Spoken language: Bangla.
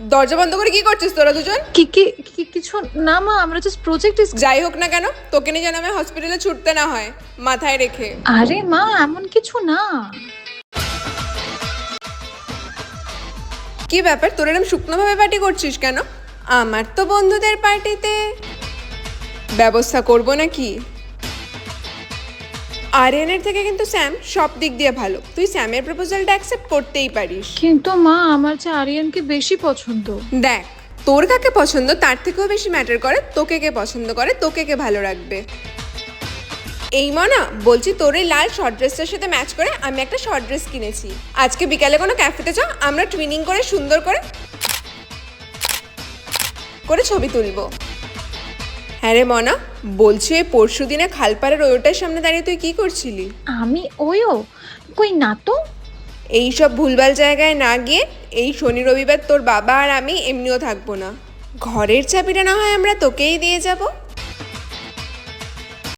দরজা বন্ধ করে কি করছিস তোরা দুজন? কি কি কি- কিছু না মা, আমরা জাস্ট প্রজেক্ট। যাই হোক না কেন, তোকে নিয়ে যেন আমি হসপিটালে ছুটতে না হয়, মাথায় রেখে। আরে মা, এমন কিছু না। কি ব্যাপার, তোর এরকম শুকনো ভাবে পার্টি করছিস কেন? আমার তো বন্ধুদের পার্টিতে ব্যবস্থা করব নাকি? আরিয়ানের থেকে কিন্তু স্যাম সব দিক দিয়ে ভালো, তুই স্যামের প্রপোজালটা অ্যাকসেপ্ট করতেই পারিস। কিন্তু মা, আমার যে আরিয়ানকে বেশি পছন্দ। দেখ, তোর কাকে পছন্দ তার থেকেও বেশি ম্যাটার করে তোকে কে পছন্দ করে, তোকে কে ভালো রাখবে। এই মনা, বলছি তোর এই লাল শর্ট ড্রেসটার সাথে ম্যাচ করে আমি একটা শর্ট ড্রেস কিনেছি। আজকে বিকালে কোনো ক্যাফেতে যাও, আমরা টুইনিং করে সুন্দর করে ছবি তুলবো। হ্যাঁ রে মনা, বলছি ওই পরশু দিনে খালপাড়ের ওটার সামনে দাঁড়িয়ে তুই কি করছিলি? আমি ওইও কই না তো। এইসব ভুলভাল জায়গায় না গিয়ে এই শনি রবিবার তোর বাবা আর আমি এমনিও থাকবো না। ঘরের চাবিটা না হয় আমরা তোকেই দিয়ে যাব।